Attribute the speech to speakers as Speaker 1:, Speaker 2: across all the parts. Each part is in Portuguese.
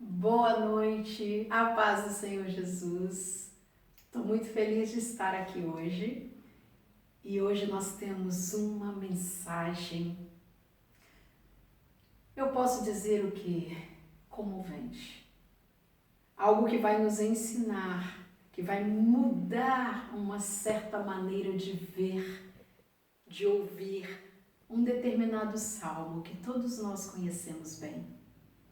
Speaker 1: Boa noite, a paz do Senhor Jesus. Estou muito feliz de estar aqui hoje e hoje nós temos uma mensagem, eu posso dizer o que? Comovente. Algo que vai nos ensinar, que vai mudar uma certa maneira de ver, de ouvir um determinado salmo que todos nós conhecemos bem.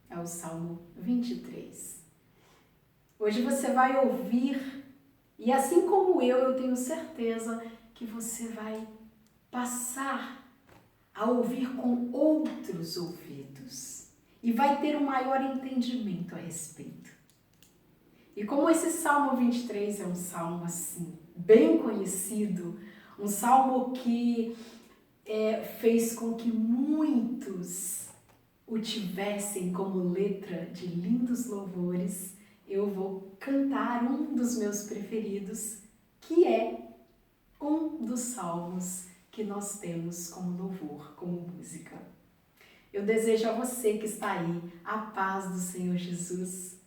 Speaker 1: É o Salmo 23. Hoje você vai ouvir, e assim como eu tenho certeza que você vai passar a ouvir com outros ouvidos e vai ter um maior entendimento a respeito. E como esse Salmo 23 é um salmo assim, bem conhecido, um salmo que fez com que muitos o tivessem como letra de lindos louvores, eu vou cantar um dos meus preferidos, que é um dos salmos que nós temos como louvor, como música. Eu desejo a você que está aí a paz do Senhor Jesus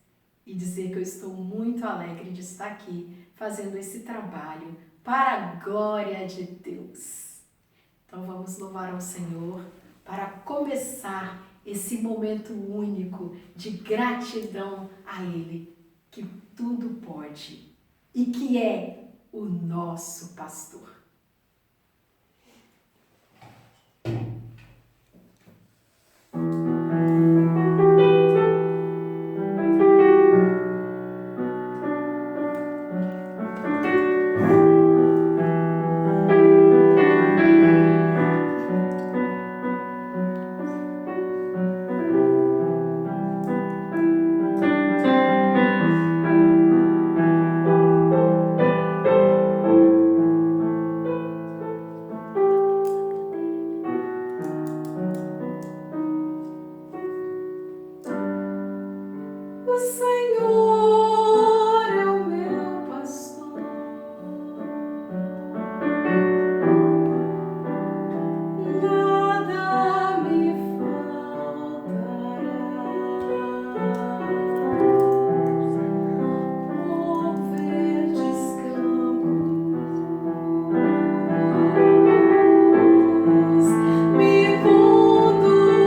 Speaker 1: e dizer que eu estou muito alegre de estar aqui fazendo esse trabalho para a glória de Deus. Então vamos louvar ao Senhor para começar esse momento único de gratidão a Ele, que tudo pode e que é o nosso pastor. O Senhor é o meu pastor, nada me faltará. Por verdes campos me conduzirá.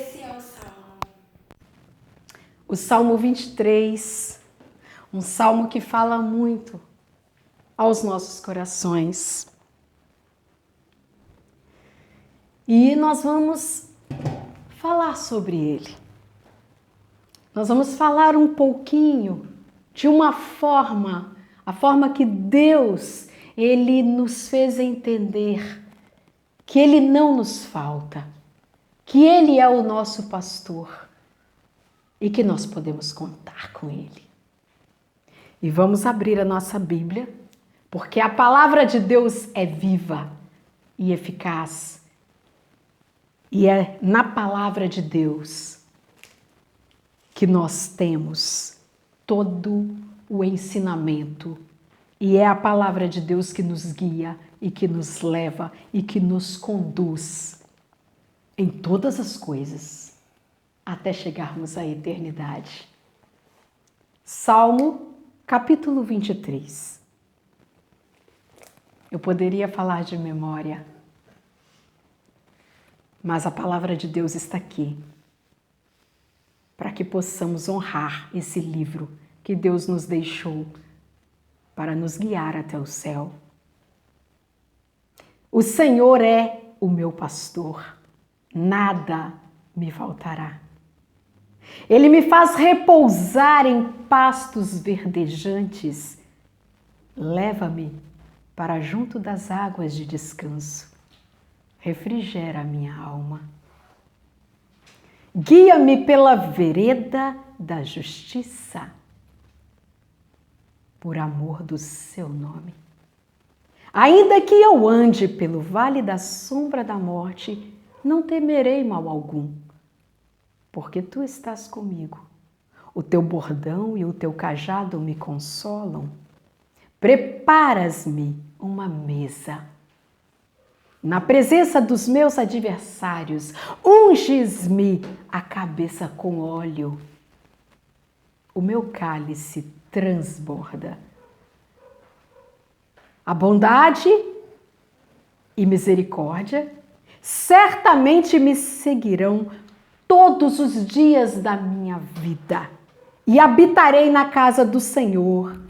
Speaker 2: esse é o Salmo.
Speaker 1: O Salmo 23, um salmo que fala muito aos nossos corações. E nós vamos falar sobre ele. Nós vamos falar um pouquinho de uma forma, a forma que Deus, Ele nos fez entender que Ele não nos falta, que Ele é o nosso pastor e que nós podemos contar com Ele. E vamos abrir a nossa Bíblia, porque a palavra de Deus é viva e eficaz. E é na palavra de Deus que nós temos todo o ensinamento. E é a palavra de Deus que nos guia e que nos leva e que nos conduz em todas as coisas até chegarmos à eternidade. Salmo, capítulo 23. Eu poderia falar de memória, mas a palavra de Deus está aqui para que possamos honrar esse livro que Deus nos deixou para nos guiar até o céu. O Senhor é o meu pastor, nada me faltará. Ele me faz repousar em pastos verdejantes, leva-me para junto das águas de descanso, refrigera a minha alma. Guia-me pela vereda da justiça, por amor do seu nome. Ainda que eu ande pelo vale da sombra da morte, não temerei mal algum, porque tu estás comigo. O teu bordão e o teu cajado me consolam. Preparas-me uma mesa na presença dos meus adversários, unges-me a cabeça com óleo. O meu cálice transborda. A bondade e misericórdia certamente me seguirão todos os dias da minha vida e habitarei na casa do Senhor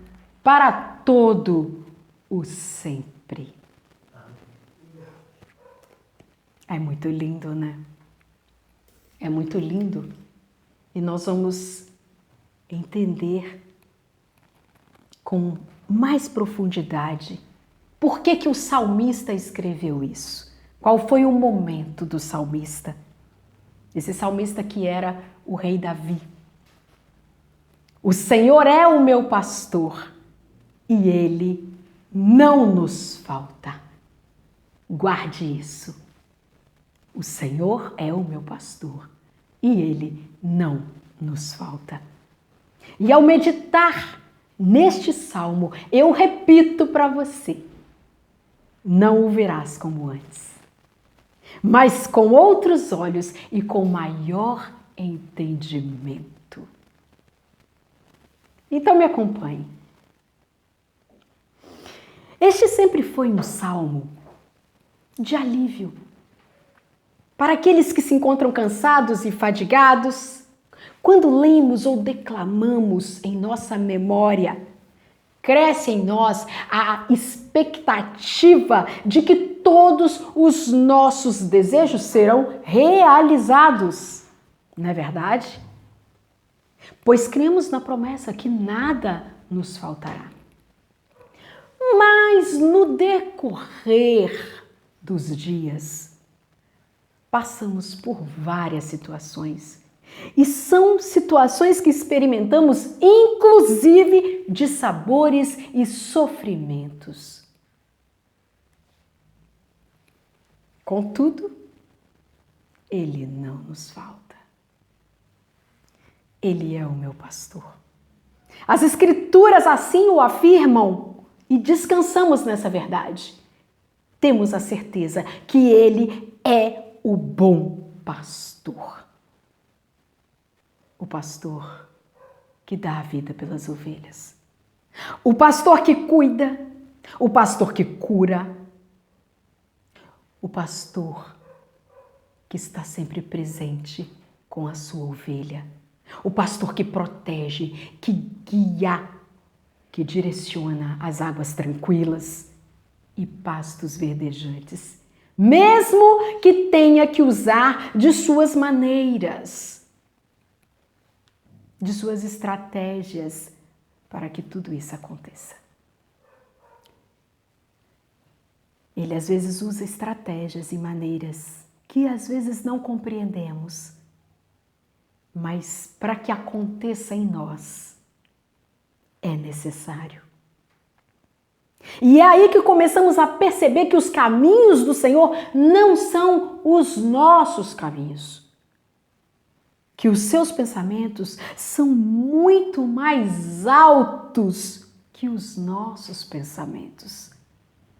Speaker 1: para todo o sempre. É muito lindo, né? É muito lindo. E nós vamos entender com mais profundidade por que o salmista escreveu isso. Qual foi o momento do salmista? Esse salmista que era o rei Davi. O Senhor é o meu pastor e Ele não nos falta. Guarde isso. O Senhor é o meu pastor e Ele não nos falta. E ao meditar neste salmo, eu repito para você, não o verás como antes, mas com outros olhos e com maior entendimento. Então me acompanhe. Este sempre foi um salmo de alívio para aqueles que se encontram cansados e fadigados. Quando lemos ou declamamos em nossa memória, cresce em nós a expectativa de que todos os nossos desejos serão realizados. Não é verdade? Pois cremos na promessa que nada nos faltará. Mas no decorrer dos dias, passamos por várias situações. E são situações que experimentamos, inclusive, de sabores e sofrimentos. Contudo, Ele não nos falta. Ele é o meu pastor. As Escrituras assim o afirmam e descansamos nessa verdade. Temos a certeza que Ele é o bom pastor. O pastor que dá a vida pelas ovelhas. O pastor que cuida. O pastor que cura. O pastor que está sempre presente com a sua ovelha. O pastor que protege, que guia, que direciona as águas tranquilas e pastos verdejantes, mesmo que tenha que usar de suas maneiras, de suas estratégias para que tudo isso aconteça. Ele às vezes usa estratégias e maneiras que às vezes não compreendemos, mas para que aconteça em nós é necessário. E é aí que começamos a perceber que os caminhos do Senhor não são os nossos caminhos. Que os seus pensamentos são muito mais altos que os nossos pensamentos.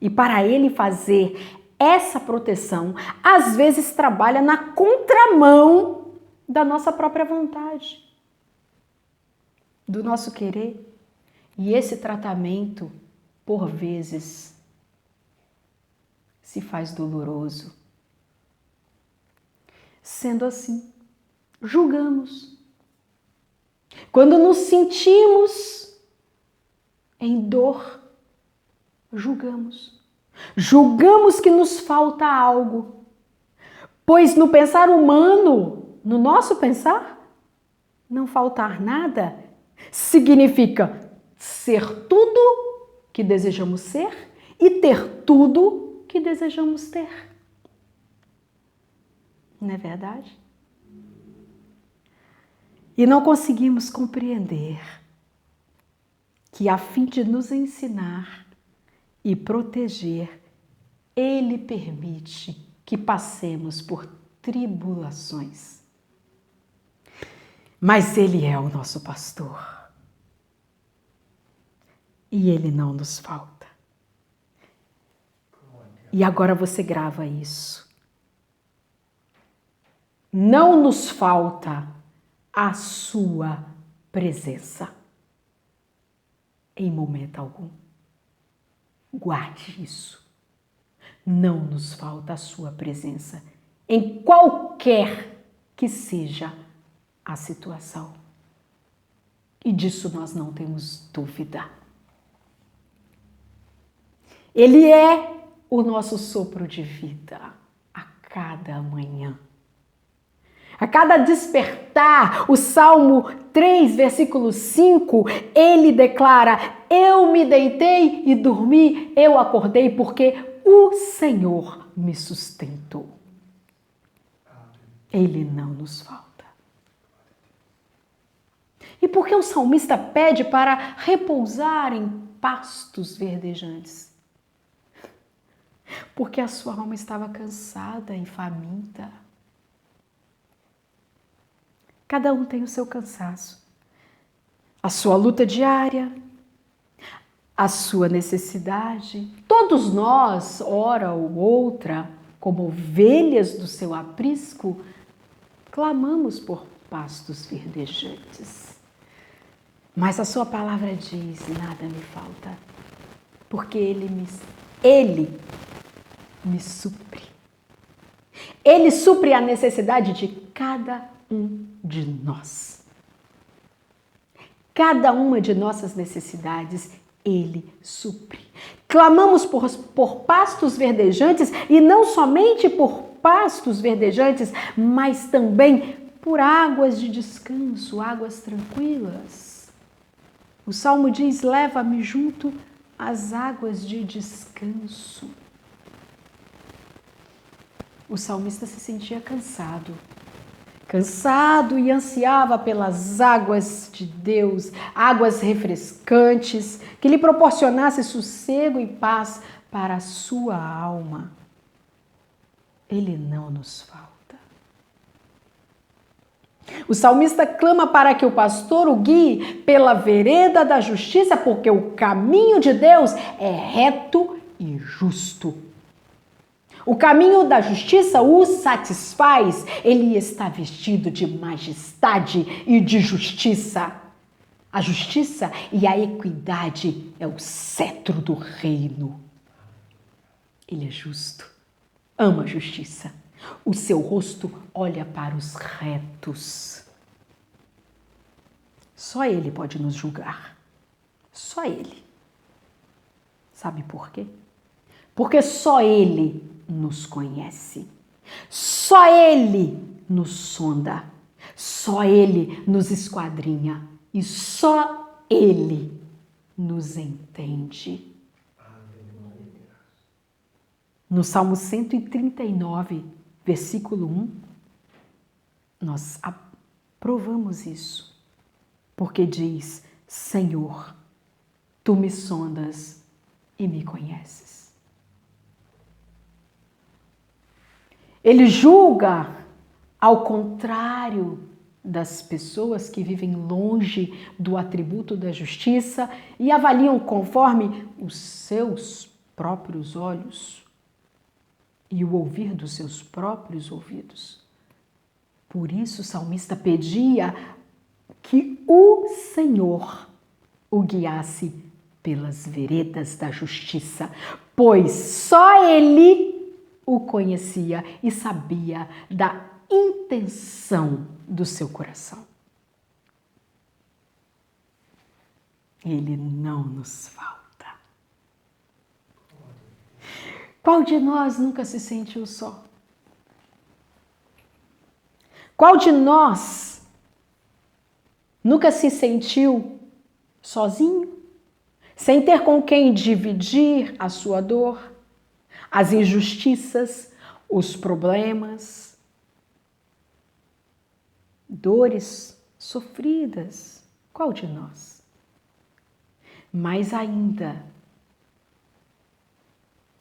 Speaker 1: E para Ele fazer essa proteção, às vezes trabalha na contramão da nossa própria vontade, do nosso querer. E esse tratamento, por vezes, se faz doloroso. Sendo assim, julgamos. Quando nos sentimos em dor, julgamos. Julgamos que nos falta algo. Pois no pensar humano, no nosso pensar, não faltar nada significa ser tudo que desejamos ser e ter tudo que desejamos ter. Não é verdade? E não conseguimos compreender que, a fim de nos ensinar e proteger, Ele permite que passemos por tribulações. Mas Ele é o nosso pastor. E Ele não nos falta. E agora você grava isso. Não nos falta a sua presença. Em momento algum. Guarde isso. Não nos falta a sua presença. Em qualquer que seja a situação. E disso nós não temos dúvida. Ele é o nosso sopro de vida a cada manhã. A cada despertar, o Salmo 3, versículo 5, ele declara: eu me deitei e dormi, eu acordei porque o Senhor me sustentou. Ele não nos falta. E por que o salmista pede para repousar em pastos verdejantes? Porque a sua alma estava cansada e faminta. Cada um tem o seu cansaço, a sua luta diária, a sua necessidade. Todos nós, hora ou outra, como ovelhas do seu aprisco, clamamos por pastos verdejantes. Mas a sua palavra diz: nada me falta, porque Ele me supre. Ele supre a necessidade de cada um de nós. Cada uma de nossas necessidades, Ele supre. Clamamos por pastos verdejantes, e não somente por pastos verdejantes, mas também por águas de descanso, águas tranquilas. O Salmo diz: leva-me junto às águas de descanso. O salmista se sentia cansado e ansiava pelas águas de Deus, águas refrescantes, que lhe proporcionasse sossego e paz para a sua alma. Ele não nos falta. O salmista clama para que o pastor o guie pela vereda da justiça, porque o caminho de Deus é reto e justo. O caminho da justiça o satisfaz. Ele está vestido de majestade e de justiça. A justiça e a equidade é o cetro do reino. Ele é justo, ama a justiça, O seu rosto olha para os retos. Só Ele pode nos julgar. Só Ele. Sabe por quê? Porque só Ele nos conhece. Só Ele nos sonda. Só Ele nos esquadrinha. E só Ele nos entende. No Salmo 139, versículo 1, nós aprovamos isso. Porque diz: Senhor, Tu me sondas e me conheces. Ele julga ao contrário das pessoas que vivem longe do atributo da justiça e avaliam conforme os seus próprios olhos e o ouvir dos seus próprios ouvidos. Por isso o salmista pedia que o Senhor o guiasse pelas veredas da justiça, pois só Ele o conhecia e sabia da intenção do seu coração. Ele não nos falta. Qual de nós nunca se sentiu só? Qual de nós nunca se sentiu sozinho, sem ter com quem dividir a sua dor, as injustiças, os problemas, dores sofridas? Qual de nós? Mais ainda,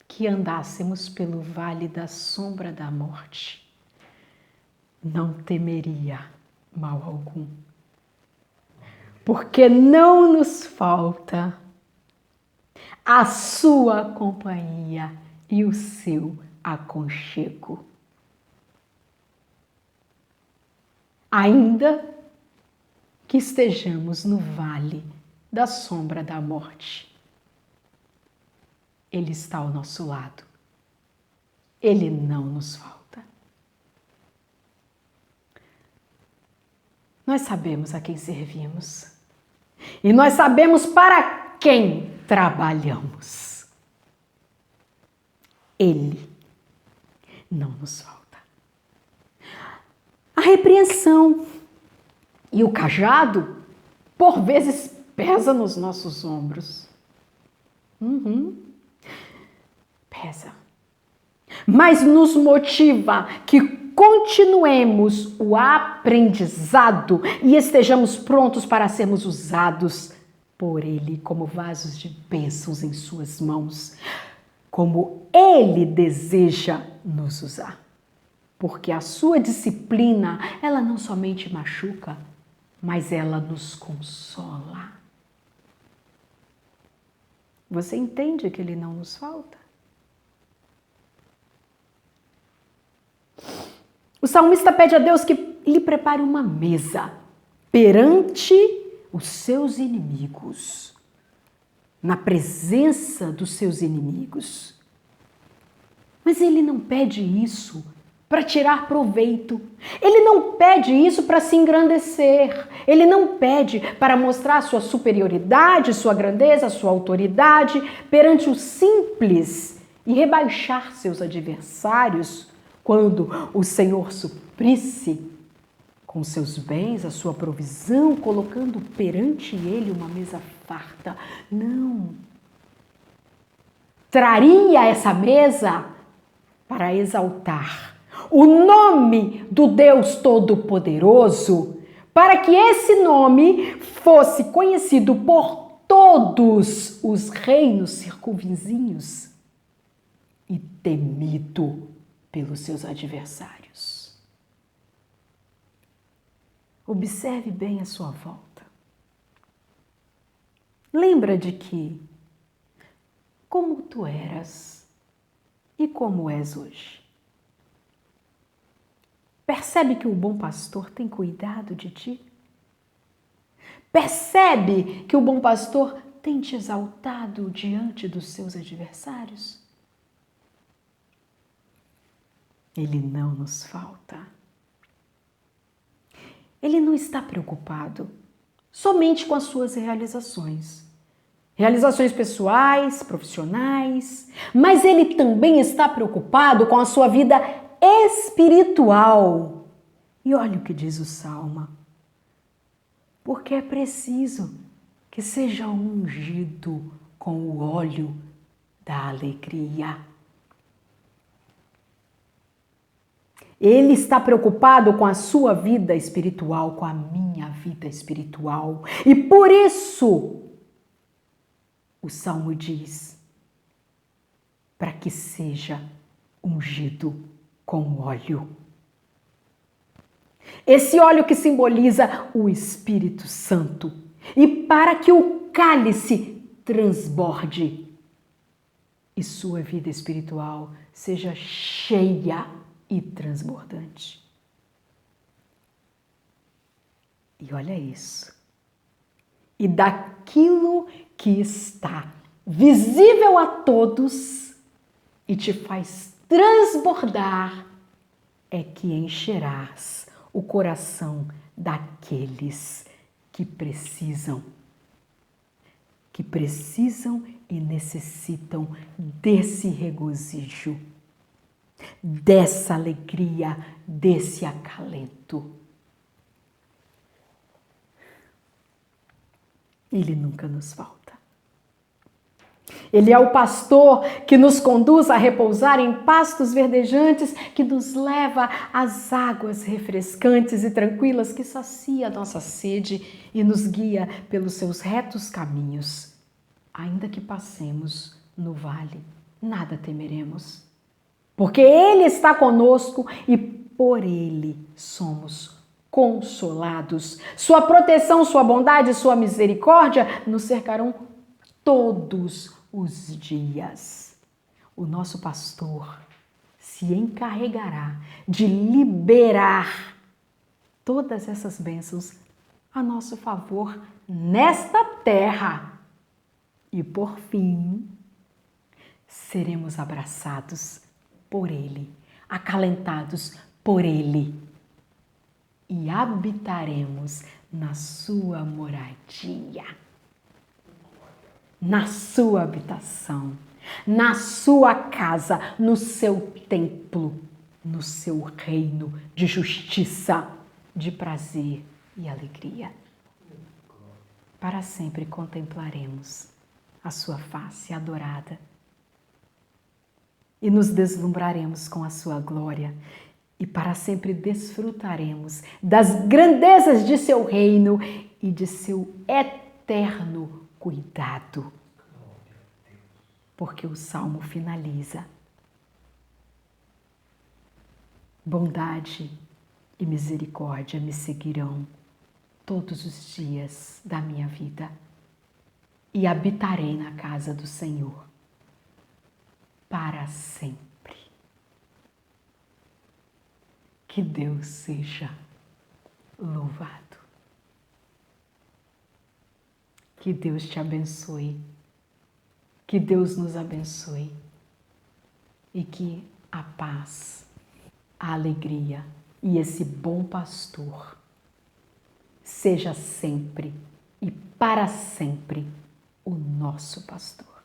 Speaker 1: que andássemos pelo vale da sombra da morte, não temeria mal algum, porque não nos falta a sua companhia e o seu aconchego. Ainda que estejamos no vale da sombra da morte, Ele está ao nosso lado. Ele não nos falta. Nós sabemos a quem servimos. E nós sabemos para quem trabalhamos. Ele não nos falta. A repreensão e o cajado, por vezes, pesa nos nossos ombros. Pesa. Mas nos motiva que continuemos o aprendizado e estejamos prontos para sermos usados por Ele como vasos de bênçãos em suas mãos, como Ele deseja nos usar. Porque a sua disciplina, ela não somente machuca, mas ela nos consola. Você entende que Ele não nos falta? O salmista pede a Deus que lhe prepare uma mesa perante os seus inimigos, na presença dos seus inimigos. Mas ele não pede isso para tirar proveito. Ele não pede isso para se engrandecer. Ele não pede para mostrar sua superioridade, sua grandeza, sua autoridade perante o simples e rebaixar seus adversários quando o Senhor suprisse com seus bens, a sua provisão, colocando perante ele uma mesa farta. Não. Traria essa mesa para exaltar o nome do Deus Todo-Poderoso, para que esse nome fosse conhecido por todos os reinos circunvizinhos e temido pelos seus adversários. Observe bem a sua volta. Lembra de que como tu eras e como és hoje. Percebe que o bom pastor tem cuidado de ti? Percebe que o bom pastor tem te exaltado diante dos seus adversários? Ele não nos falta. Ele não está preocupado somente com as suas realizações. Realizações pessoais, profissionais, mas ele também está preocupado com a sua vida espiritual. E olha o que diz o Salmo. Porque é preciso que seja ungido com o óleo da alegria. Ele está preocupado com a sua vida espiritual, com a minha vida espiritual. E por isso, o Salmo diz, para que seja ungido com óleo. Esse óleo que simboliza o Espírito Santo. E para que o cálice transborde e sua vida espiritual seja cheia e transbordante. E olha isso. E daquilo que está visível a todos e te faz transbordar, é que encherás o coração daqueles que precisam e necessitam desse regozijo, dessa alegria, desse acalento. Ele nunca nos falta. Ele é o pastor que nos conduz a repousar em pastos verdejantes, que nos leva às águas refrescantes e tranquilas, que sacia a nossa sede e nos guia pelos seus retos caminhos. Ainda que passemos no vale, nada temeremos, porque Ele está conosco e por Ele somos consolados. Sua proteção, sua bondade, sua misericórdia nos cercarão todos os dias. O nosso pastor se encarregará de liberar todas essas bênçãos a nosso favor nesta terra. E por fim, seremos abraçados por Ele, acalentados por Ele e habitaremos na sua moradia, na sua habitação, na sua casa, no seu templo, no seu reino de justiça, de prazer e alegria. Para sempre contemplaremos a sua face adorada e nos deslumbraremos com a sua glória e para sempre desfrutaremos das grandezas de seu reino e de seu eterno cuidado. Porque o Salmo finaliza: bondade e misericórdia me seguirão todos os dias da minha vida e habitarei na casa do Senhor para sempre. Que Deus seja louvado. Que Deus te abençoe. Que Deus nos abençoe. E que a paz, a alegria e esse bom pastor seja sempre e para sempre o nosso pastor.